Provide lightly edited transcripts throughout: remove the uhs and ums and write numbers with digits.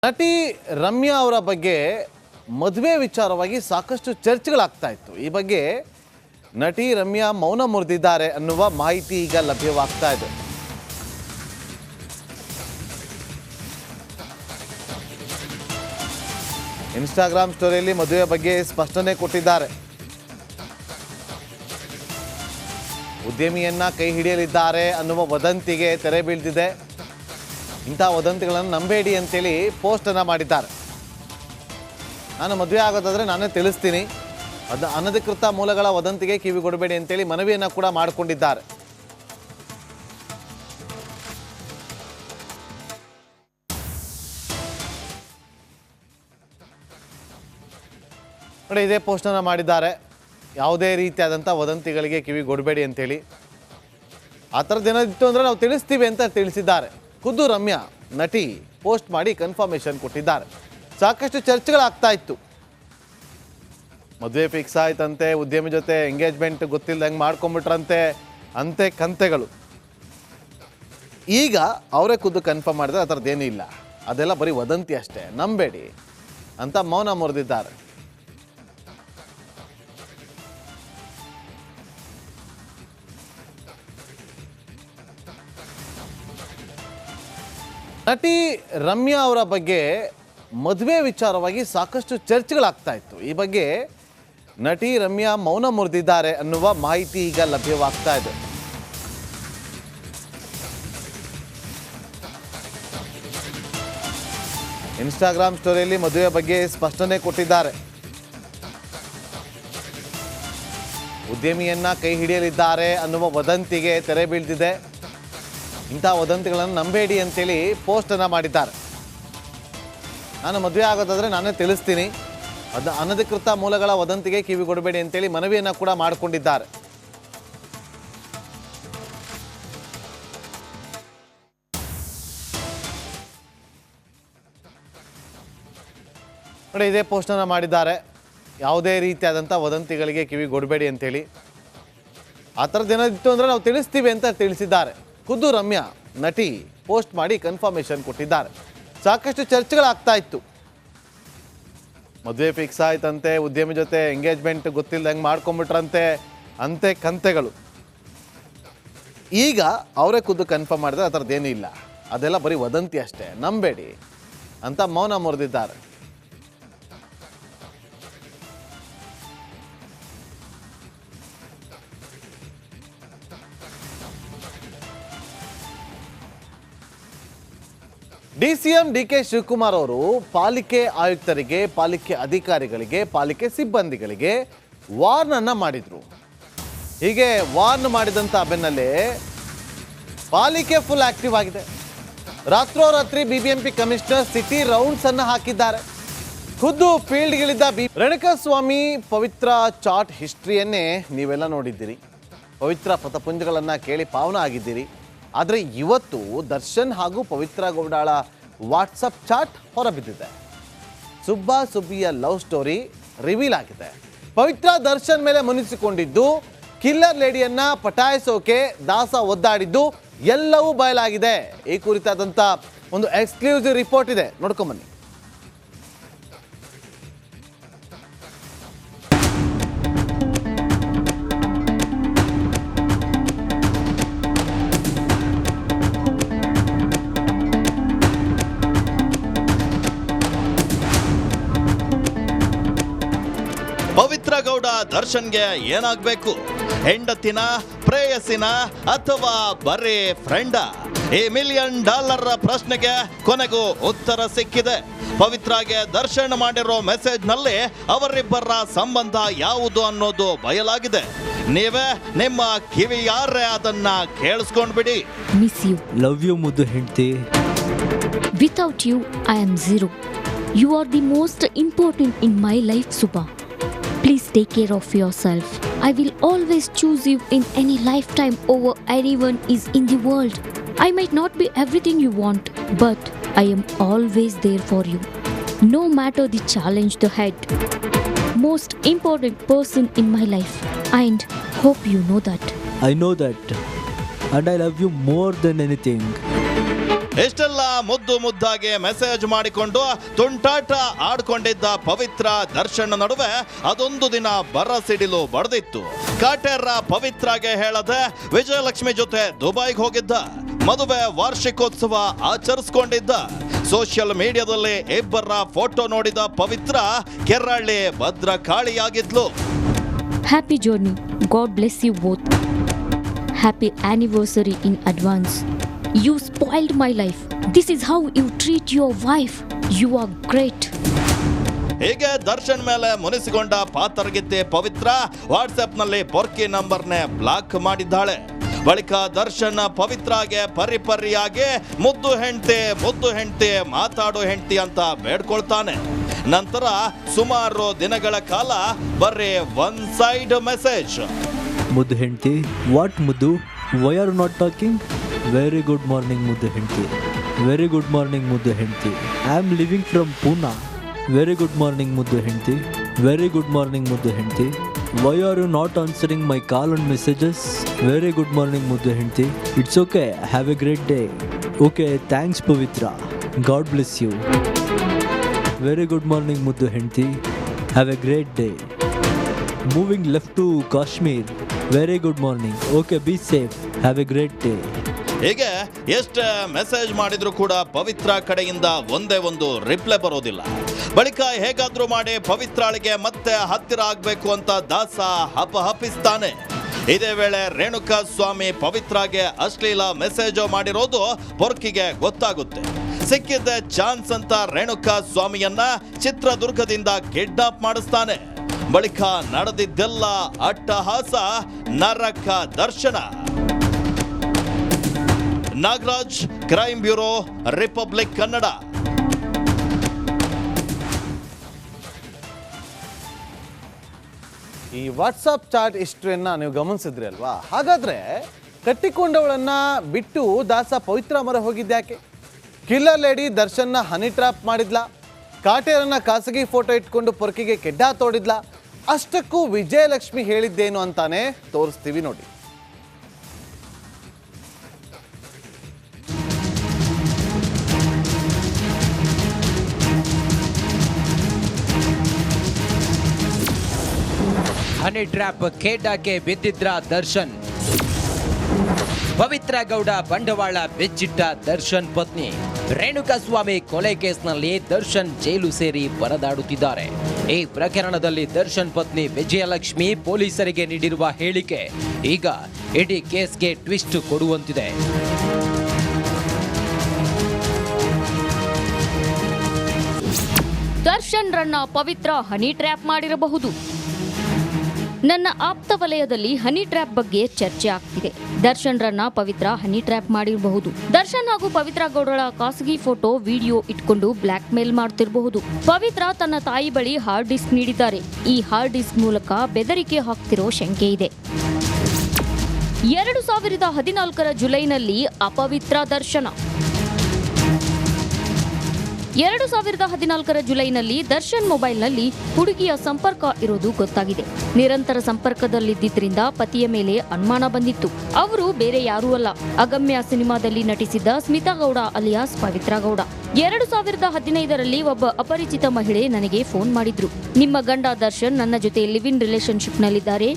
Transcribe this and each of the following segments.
ನಟಿ ರಮ್ಯಾ ಅವರ ಬಗ್ಗೆ ಮದುವೆ ವಿಚಾರವಾಗಿ ಸಾಕಷ್ಟು ಚರ್ಚೆಗಳಾಗ್ತಾ ಇತ್ತು. ಈ ಬಗ್ಗೆ ನಟಿ ರಮ್ಯಾ ಮೌನ ಮುರಿದಿದ್ದಾರೆ ಅನ್ನುವ ಮಾಹಿತಿ ಈಗ ಲಭ್ಯವಾಗ್ತಾ ಇದೆ. ಇನ್ಸ್ಟಾಗ್ರಾಮ್ ಸ್ಟೋರಿಯಲ್ಲಿ ಮದುವೆ ಬಗ್ಗೆ ಸ್ಪಷ್ಟನೆ ಕೊಟ್ಟಿದ್ದಾರೆ. ಉದ್ಯಮಿಯನ್ನ ಕೈ ಹಿಡಿಯಲಿದ್ದಾರೆ ಅನ್ನುವ ವದಂತಿಗೆ ತೆರೆ ಬೀಳ್ತಿದೆ. ಇಂಥ ವದಂತಿಗಳನ್ನು ನಂಬೇಡಿ ಅಂತೇಳಿ ಪೋಸ್ಟನ್ನು ಮಾಡಿದ್ದಾರೆ. ನಾನು ಮದುವೆ ಆಗೋದಾದರೆ ನಾನೇ ತಿಳಿಸ್ತೀನಿ, ಅದು ಅನಧಿಕೃತ ಮೂಲಗಳ ವದಂತಿಗೆ ಕಿವಿಗೊಡಬೇಡಿ ಅಂತೇಳಿ ಮನವಿಯನ್ನು ಕೂಡ ಮಾಡಿಕೊಂಡಿದ್ದಾರೆ. ನೋಡಿ, ಇದೇ ಪೋಸ್ಟನ್ನು ಮಾಡಿದ್ದಾರೆ. ಯಾವುದೇ ರೀತಿಯಾದಂಥ ವದಂತಿಗಳಿಗೆ ಕಿವಿಗೊಡಬೇಡಿ ಅಂತೇಳಿ. ಆ ಥರದ್ದೇನಾದಿತ್ತು ಅಂದರೆ ನಾವು ತಿಳಿಸ್ತೀವಿ ಅಂತ ತಿಳಿಸಿದ್ದಾರೆ. ಖುದ್ದು ರಮ್ಯಾ ನಟಿ ಪೋಸ್ಟ್ ಮಾಡಿ ಕನ್ಫರ್ಮೇಷನ್ ಕೊಟ್ಟಿದ್ದಾರೆ. ಸಾಕಷ್ಟು ಚರ್ಚೆಗಳಾಗ್ತಾ ಇತ್ತು. ಮದುವೆ ಫಿಕ್ಸ್ ಆಯ್ತಂತೆ, ಉದ್ಯಮಿ ಜೊತೆ ಎಂಗೇಜ್ಮೆಂಟ್ ಗೊತ್ತಿಲ್ಲದಂಗೆ ಮಾಡ್ಕೊಂಬಿಟ್ರಂತೆ, ಅಂತೆ ಕಂತೆಗಳು. ಈಗ ಅವರೇ ಖುದ್ದು ಕನ್ಫರ್ಮ್ ಮಾಡಿದ್ರೆ ಆ ಥರದ್ದೇನೂ ಇಲ್ಲ, ಅದೆಲ್ಲ ಬರೀ ವದಂತಿ ಅಷ್ಟೇ, ನಂಬೇಡಿ ಅಂತ ಮೌನ ಮುರಿದಿದ್ದಾರೆ. ನಟಿ ರಮ್ಯಾ ಅವರ ಬಗ್ಗೆ ಮದುವೆ ವಿಚಾರವಾಗಿ ಸಾಕಷ್ಟು ಚರ್ಚೆಗಳಾಗ್ತಾ ಇತ್ತು. ಈ ಬಗ್ಗೆ ನಟಿ ರಮ್ಯಾ ಮೌನ ಮುರಿದಿದ್ದಾರೆ ಅನ್ನುವ ಮಾಹಿತಿ ಈಗ ಲಭ್ಯವಾಗ್ತಾ ಇದೆ. ಇನ್ಸ್ಟಾಗ್ರಾಮ್ ಸ್ಟೋರಿಯಲ್ಲಿ ಮದುವೆ ಬಗ್ಗೆ ಸ್ಪಷ್ಟನೆ ಕೊಟ್ಟಿದ್ದಾರೆ. ಉದ್ಯಮಿಯನ್ನ ಕೈ ಹಿಡಿಯಲಿದ್ದಾರೆ ಅನ್ನುವ ವದಂತಿಗೆ ತೆರೆ ಬೀಳ್ತಿದೆ. ಇಂಥ ವದಂತಿಗಳನ್ನು ನಂಬೇಡಿ ಅಂತೇಳಿ ಪೋಸ್ಟನ್ನು ಮಾಡಿದ್ದಾರೆ. ನಾನು ಮದುವೆ ಆಗೋದಾದರೆ ನಾನೇ ತಿಳಿಸ್ತೀನಿ, ಅದು ಅನಧಿಕೃತ ಮೂಲಗಳ ವದಂತಿಗೆ ಕಿವಿಗೊಡಬೇಡಿ ಅಂತೇಳಿ ಮನವಿಯನ್ನು ಕೂಡ ಮಾಡಿಕೊಂಡಿದ್ದಾರೆ. ನೋಡಿ, ಇದೇ ಪೋಸ್ಟನ್ನು ಮಾಡಿದ್ದಾರೆ. ಯಾವುದೇ ರೀತಿಯಾದಂಥ ವದಂತಿಗಳಿಗೆ ಕಿವಿಗೊಡಬೇಡಿ ಅಂತೇಳಿ. ಆ ಥರದ್ದೇನಾದಿತ್ತು ಅಂದರೆ ನಾವು ತಿಳಿಸ್ತೀವಿ ಅಂತ ತಿಳಿಸಿದ್ದಾರೆ. ಖುದ್ದು ರಮ್ಯಾ ನಟಿ ಪೋಸ್ಟ್ ಮಾಡಿ ಕನ್ಫರ್ಮೇಷನ್ ಕೊಟ್ಟಿದ್ದಾರೆ. ಸಾಕಷ್ಟು ಚರ್ಚೆಗಳಾಗ್ತಾ ಇತ್ತು. ಮದುವೆ ಫಿಕ್ಸ್ ಆಯ್ತಂತೆ, ಉದ್ಯಮಿ ಜೊತೆ ಎಂಗೇಜ್ಮೆಂಟ್ ಗೊತ್ತಿಲ್ಲದಂಗೆ ಮಾಡ್ಕೊಂಬಿಟ್ರಂತೆ, ಅಂತೆ ಕಂತೆಗಳು. ಈಗ ಅವರೇ ಖುದ್ದು ಕನ್ಫರ್ಮ್ ಮಾಡಿದ್ರೆ ಆ ಥರದ್ದೇನೂ ಇಲ್ಲ, ಅದೆಲ್ಲ ಬರೀ ವದಂತಿ ಅಷ್ಟೇ, ನಂಬೇಡಿ ಅಂತ ಮೌನ ಮುರಿದಿದ್ದಾರೆ. ಡಿಸಿಎಂ ಡಿಕೆ ಶಿವಕುಮಾರ್ ಅವರು ಪಾಲಿಕೆ ಆಯುಕ್ತರಿಗೆ, ಪಾಲಿಕೆ ಅಧಿಕಾರಿಗಳಿಗೆ, ಪಾಲಿಕೆ ಸಿಬ್ಬಂದಿಗಳಿಗೆ ವಾರ್ನನ್ನು ಮಾಡಿದರು. ಹೀಗೆ ವಾರ್ನ್ ಮಾಡಿದಂಥ ಬೆನ್ನಲ್ಲೇ ಪಾಲಿಕೆ ಫುಲ್ ಆಕ್ಟಿವ್ ಆಗಿದೆ. ರಾತ್ರೋರಾತ್ರಿ ಬಿಬಿಎಂಪಿ ಕಮಿಷನರ್ ಸಿಟಿ ರೌಂಡ್ಸ್ ಅನ್ನು ಹಾಕಿದ್ದಾರೆ. ಖುದ್ದು ಫೀಲ್ಡ್ಗಿಳಿದ ರೇಣುಕಾಸ್ವಾಮಿ ಪವಿತ್ರ ಚಾಟ್ ಹಿಸ್ಟ್ರಿಯನ್ನೇ ನೀವೆಲ್ಲ ನೋಡಿದ್ದೀರಿ. ಪವಿತ್ರ ಪಥಪುಂಜಗಳನ್ನು ಕೇಳಿ ಪಾವನ ಆಗಿದ್ದೀರಿ. ಆದರೆ ಇವತ್ತು ದರ್ಶನ್ ಹಾಗೂ ಪವಿತ್ರ ಗೌಡಾಳ ವಾಟ್ಸಪ್ ಚಾಟ್ ಹೊರಬಿದ್ದಿದೆ. ಸುಬ್ಬ ಸುಬ್ಬಿಯ ಲವ್ ಸ್ಟೋರಿ ರಿವೀಲ್ ಆಗಿದೆ. ಪವಿತ್ರ ದರ್ಶನ್ ಮೇಲೆ ಮುನಿಸಿಕೊಂಡಿದ್ದು, ಕಿಲ್ಲರ್ ಲೇಡಿಯನ್ನ ಪಟಾಯಿಸೋಕೆ ದಾಸ ಒದ್ದಾಡಿದ್ದು ಎಲ್ಲವೂ ಬಯಲಾಗಿದೆ. ಈ ಕುರಿತಾದಂಥ ಒಂದು ಎಕ್ಸ್ಕ್ಲೂಸಿವ್ ರಿಪೋರ್ಟ್ ಇದೆ, ನೋಡ್ಕೊಂಬನ್ನಿ. ಪವಿತ್ರ ಗೌಡ ದರ್ಶನ್ಗೆ ಏನಾಗಬೇಕು? ಹೆಂಡತಿನ, ಪ್ರೇಯಸಿನ ಅಥವಾ ಬರೀ ಫ್ರೆಂಡ? ಈ $1 ಮಿಲಿಯನ್ ಪ್ರಶ್ನೆಗೆ ಕೊನೆಗೂ ಉತ್ತರ ಸಿಕ್ಕಿದೆ. ಪವಿತ್ರಾಗೆ ದರ್ಶನ್ ಮಾಡಿರೋ ಮೆಸೇಜ್ನಲ್ಲಿ ಅವರಿಬ್ಬರ ಸಂಬಂಧ ಯಾವುದು ಅನ್ನೋದು ಬಯಲಾಗಿದೆ. ನೀವೇ ನಿಮ್ಮ ಕಿವಿಯಾರೆ ಅದನ್ನ ಕೇಳಿಸ್ಕೊಂಡ್ಬಿಡಿ. ಮಿಸ್ ಯು, ಲವ್ ಯು ಮುದ್ದು ಹೆಂಡತಿ. Without you I am zero. You are the most important in my life, Suba. Please take care of yourself. I will always choose you in any lifetime over anyone is in the world. I might not be everything you want, but I am always there for you. No matter the challenge ahead. Most important person in my life, and hope you know that. I know that. And I love you more than anything. ಎಷ್ಟೆಲ್ಲ ಮುದ್ದಾಗಿ message ಮಾಡಿಕೊಂಡು ತುಂಟಾಟ ಆಡ್ಕೊಂಡಿದ್ದ ಪವಿತ್ರ ದರ್ಶನ್ ನಡುವೆ ಅದೊಂದು ದಿನ ಬರಸಿಡಿಲು ಬಡ್ದಿತ್ತು. ಕಾಟೇರ ಪವಿತ್ರಾಗೆ ಹೇಳದೆ ವಿಜಯಲಕ್ಷ್ಮಿ ಜೊತೆ ದುಬೈಗೆ ಹೋಗಿದ್ದ. ಮದುವೆ ವಾರ್ಷಿಕೋತ್ಸವ ಆಚರಿಸಿಕೊಂಡಿದ್ದ. ಸೋಷಿಯಲ್ ಮೀಡಿಯಾದಲ್ಲಿ ಇಬ್ಬರ ಫೋಟೋ ನೋಡಿದ ಪವಿತ್ರ ಕೆರಳಿ ಭದ್ರಕಾಳಿಯಾಗಿದ್ಲು. Happy journey. God bless you both. Happy anniversary in advance. You spoiled my life. This is how you treat your wife. You are great. ಹೀಗೆ ದರ್ಶನ್ ಮೇಲೆ ಮುನಿಸಿಕೊಂಡ ಪಾತರಗಿತ್ತಿ ಪವಿತ್ರ ವಾಟ್ಸ್ಆಪ್ನಲ್ಲಿ ಪೊರ್ಕಿ ನಂಬರ್ನೇ ಬ್ಲಾಕ್ ಮಾಡಿದ್ದಾಳೆ. ಬಳಿಕ ದರ್ಶನ್ ಪವಿತ್ರಾಗೆ ಪರಿಯಾಗಿ ಮುದ್ದು ಹೆಂಡತಿ ಮಾತಾಡೋ ಹೆಂಡತಿ ಅಂತ ಬೇಡ್ಕೊಳ್ತಾನೆ. ನಂತರ ಸುಮಾರು ದಿನಗಳ ಕಾಲ ಬರೀ ಒನ್ ಸೈಡ್ ಮೆಸೇಜ್. ಮುದ್ದು ಹೆಂಡತಿ, ವಾಟ್ ಮುದ್ದು, why are not talking? Very good morning ಮುದ್ದು ಹೆಂಡತಿ, ವೆರಿ ಗುಡ್ ಮಾರ್ನಿಂಗ್ ಮುದ್ದು ಹೆಂಡತಿ, I am living from Poona. Very good morning ಮುದ್ದು ಹೆಂಡತಿ, ವೆರಿ ಗುಡ್ ಮಾರ್ನಿಂಗ್ ಮುದ್ದು ಹೆಂಡತಿ, why are you not answering my call and messages? Very good morning ಮುದ್ದು ಹೆಂಡತಿ, it's okay, have a great day. Okay, thanks Pavitra, God bless you. Very good morning ಮುದ್ದು ಹೆಂಡತಿ, have a great day. Moving left to Kashmir. Very good morning. Okay, be safe, have a great day. ಹೀಗೆ ಎಷ್ಟು message ಮಾಡಿದ್ರು ಕೂಡ ಪವಿತ್ರ ಕಡೆಯಿಂದ ಒಂದೇ ಒಂದು reply ಬರೋದಿಲ್ಲ. ಬಳಿಕ ಹೇಗಾದ್ರೂ ಮಾಡಿ ಪವಿತ್ರಾಳಿಗೆ ಮತ್ತೆ ಹತ್ತಿರ ಆಗ್ಬೇಕು ಅಂತ ದಾಸ ಹಪಿಸ್ತಾನೆ. ಇದೇ ವೇಳೆ ರೇಣುಕಾ ಸ್ವಾಮಿ ಪವಿತ್ರಾಗೆ ಅಶ್ಲೀಲ ಮೆಸೇಜ್ ಮಾಡಿರೋದು ಪೊರ್ಕಿಗೆ ಗೊತ್ತಾಗುತ್ತೆ. ಸಿಕ್ಕಿದ್ದ ಚಾನ್ಸ್ ಅಂತ ರೇಣುಕಾ ಸ್ವಾಮಿಯನ್ನ ಚಿತ್ರದುರ್ಗದಿಂದ ಕಿಡ್ನಾಪ್ ಮಾಡಿಸ್ತಾನೆ. ಬಳಿಕ ನಡೆದಿದ್ದೆಲ್ಲ ಅಟ್ಟಹಾಸ, ನರಕ ದರ್ಶನ. Nagaraj, crime bureau, republic Kannada. ಈ ವಾಟ್ಸಪ್ ಚಾಟ್ ಹಿಸ್ಟ್ರಿಯನ್ನ ನೀವು ಗಮನಿಸಿದ್ರಿ ಅಲ್ವಾ? ಹಾಗಾದ್ರೆ ಕಟ್ಟಿಕೊಂಡವಳನ್ನ ಬಿಟ್ಟು ದಾಸ ಪವಿತ್ರ ಮೊರೆ ಹೋಗಿದ್ಯಾಕೆ? ಕಿಲ್ಲರ್ ಲೇಡಿ ದರ್ಶನ್ನ ಹನಿ ಟ್ರಾಪ್ ಮಾಡಿದ್ಲಾ? ಕಾಟೇರನ್ನ ಖಾಸಗಿ ಫೋಟೋ ಇಟ್ಕೊಂಡು ಪೊರ್ಕಿಗೆ ಕೆಡ್ಡ ತೋಡಿದ್ಲಾ? ಅಷ್ಟಕ್ಕೂ ವಿಜಯಲಕ್ಷ್ಮಿ ಹೇಳಿದ್ದೇನು ಅಂತಾನೆ ತೋರಿಸ್ತೀವಿ ನೋಡಿ. ಹನಿ ಟ್ರ್ಯಾಪ್ ಖೇಡಾಕ್ಕೆ ಬಿದ್ದಿದ್ರ ದರ್ಶನ್. ಪವಿತ್ರ ಗೌಡ ಬಂಡವಾಳ ಬೆಚ್ಚಿಟ್ಟ ದರ್ಶನ್ ಪತ್ನಿ ರೇಣುಕಾ ಸ್ವಾಮಿ ಕೊಲೆ ಕೇಸ್ನಲ್ಲಿ ದರ್ಶನ್ ಜೈಲು ಸೇರಿ ಪರದಾಡುತ್ತಿದ್ದಾರೆ. ಈ ಪ್ರಕರಣದಲ್ಲಿ ದರ್ಶನ್ ಪತ್ನಿ ವಿಜಯಲಕ್ಷ್ಮಿ ಪೊಲೀಸರಿಗೆ ನೀಡಿರುವ ಹೇಳಿಕೆ ಈಗ ಇಡೀ ಕೇಸ್ಗೆ ಟ್ವಿಸ್ಟ್ ಕೊಡುವಂತಿದೆ. ದರ್ಶನ್ ರನ್ನ ಪವಿತ್ರ ಹನಿ ಟ್ರ್ಯಾಪ್ ಮಾಡಿರಬಹುದು. ನನ್ನ ಆಪ್ತ ವಲಯದಲ್ಲಿ ಹನಿ ಟ್ರ್ಯಾಪ್ ಬಗ್ಗೆ ಚರ್ಚೆ ಆಗ್ತಿದೆ. ದರ್ಶನ್ ರನ್ನ ಪವಿತ್ರ ಹನಿ ಟ್ರ್ಯಾಪ್ ಮಾಡಿರಬಹುದು. ದರ್ಶನ್ ಹಾಗೂ ಪವಿತ್ರ ಗೌಡಳ ಖಾಸಗಿ ಫೋಟೋ, ವಿಡಿಯೋ ಇಟ್ಕೊಂಡು ಬ್ಲಾಕ್ ಮೇಲ್ ಮಾಡ್ತಿರಬಹುದು. ಪವಿತ್ರ ತನ್ನ ತಾಯಿ ಬಳಿ ಹಾರ್ಡ್ ಡಿಸ್ಕ್ ನೀಡಿದ್ದಾರೆ. ಈ ಹಾರ್ಡ್ ಡಿಸ್ಕ್ ಮೂಲಕ ಬೆದರಿಕೆ ಹಾಕ್ತಿರೋ ಶಂಕೆ ಇದೆ. 2014 ಜುಲೈನಲ್ಲಿ ಅಪವಿತ್ರ ದರ್ಶನ. 2014 ಜುಲೈನಲ್ಲಿ ದರ್ಶನ್ ಮೊಬೈಲ್ನಲ್ಲಿ ಹುಡುಗಿಯ ಸಂಪರ್ಕ ಇರೋದು ಗೊತ್ತಾಗಿದೆ. ನಿರಂತರ ಸಂಪರ್ಕದಲ್ಲಿದ್ದರಿಂದ ಪತಿಯ ಮೇಲೆ ಅನುಮಾನ ಬಂದಿತ್ತು. ಅವರು ಬೇರೆ ಯಾರೂ ಅಲ್ಲ, ಅಗಮ್ಯ ಸಿನಿಮಾದಲ್ಲಿ ನಟಿಸಿದ್ದ ಸ್ಮಿತಾ ಗೌಡ ಅಲಿಯಾಸ್ ಪವಿತ್ರ ಗೌಡ. 2015ರಲ್ಲಿ ಒಬ್ಬ ಅಪರಿಚಿತ ಮಹಿಳೆ ನನಗೆ ಫೋನ್ ಮಾಡಿದ್ರು. ನಿಮ್ಮ ಗಂಡ ದರ್ಶನ್ ನನ್ನ ಜೊತೆ ಲಿವ್ ಇನ್ ರಿಲೇಶನ್ಶಿಪ್ ನಲ್ಲಿದ್ದಾರೆ,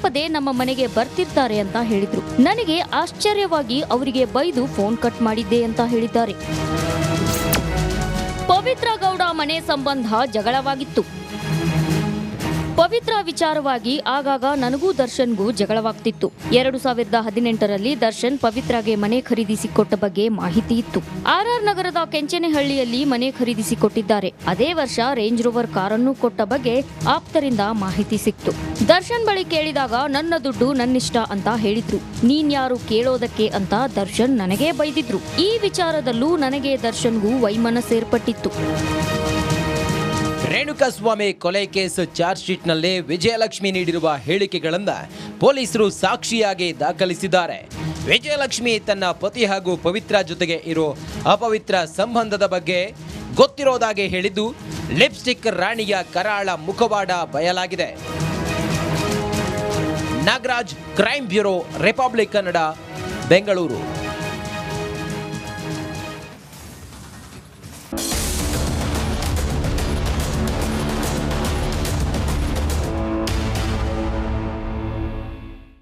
ಪದೇ ನಮ್ಮ ಮನೆಗೆ ಬರ್ತಿರ್ತಾರೆ ಅಂತ ಹೇಳಿದ್ರು. ನನಗೆ ಆಶ್ಚರ್ಯವಾಗಿ ಅವರಿಗೆ ಬೈದು ಫೋನ್ ಕಟ್ ಮಾಡಿದ್ದೆ ಅಂತ ಹೇಳಿದ್ದಾರೆ. ಪವಿತ್ರ ಗೌಡ ಮನೆ ಸಂಬಂಧ ಜಗಳವಾಗಿತ್ತು. ಪವಿತ್ರ ವಿಚಾರವಾಗಿ ಆಗಾಗ ನನಗೂ ದರ್ಶನ್ಗೂ ಜಗಳವಾಗ್ತಿತ್ತು. 2018ರಲ್ಲಿ ದರ್ಶನ್ ಪವಿತ್ರಗೆ ಮನೆ ಖರೀದಿಸಿಕೊಟ್ಟ ಬಗ್ಗೆ ಮಾಹಿತಿ ಇತ್ತು. RR ನಗರದ ಕೆಂಚನಹಳ್ಳಿಯಲ್ಲಿ ಮನೆ ಖರೀದಿಸಿಕೊಟ್ಟಿದ್ದಾರೆ. ಅದೇ ವರ್ಷ ರೇಂಜ್ ರೋವರ್ ಕಾರನ್ನು ಕೊಟ್ಟ ಬಗ್ಗೆ ಆಪ್ತರಿಂದ ಮಾಹಿತಿ ಸಿಕ್ತು. ದರ್ಶನ್ ಬಳಿ ಕೇಳಿದಾಗ ನನ್ನ ದುಡ್ಡು ನನ್ನಿಷ್ಟ ಅಂತ ಹೇಳಿದ್ರು. ನೀನ್ಯಾರು ಕೇಳೋದಕ್ಕೆ ಅಂತ ದರ್ಶನ್ ನನಗೇ ಬೈದಿದ್ರು. ಈ ವಿಚಾರದಲ್ಲೂ ನನಗೆ ದರ್ಶನ್ಗೂ ವೈಮನಸ್ಸೇರ್ಪಟ್ಟಿತ್ತು. ರೇಣುಕಾ ಸ್ವಾಮಿ ಕೊಲೆ ಕೇಸ್ ಚಾರ್ಜ್ ಶೀಟ್ನಲ್ಲಿ ವಿಜಯಲಕ್ಷ್ಮಿ ನೀಡಿರುವ ಹೇಳಿಕೆಗಳನ್ನು ಪೊಲೀಸರು ಸಾಕ್ಷಿಯಾಗಿ ದಾಖಲಿಸಿದ್ದಾರೆ. ವಿಜಯಲಕ್ಷ್ಮಿ ತನ್ನ ಪತಿ ಹಾಗೂ ಪವಿತ್ರ ಜೊತೆಗೆ ಇರೋ ಅಪವಿತ್ರ ಸಂಬಂಧದ ಬಗ್ಗೆ ಗೊತ್ತಿರೋದಾಗಿ ಹೇಳಿದ್ದು ಲಿಪ್ಸ್ಟಿಕ್ ರಾಣಿಯ ಕರಾಳ ಮುಖವಾಡ ಬಯಲಾಗಿದೆ. Nagaraj, crime bureau, republic Kannada, Bengaluru.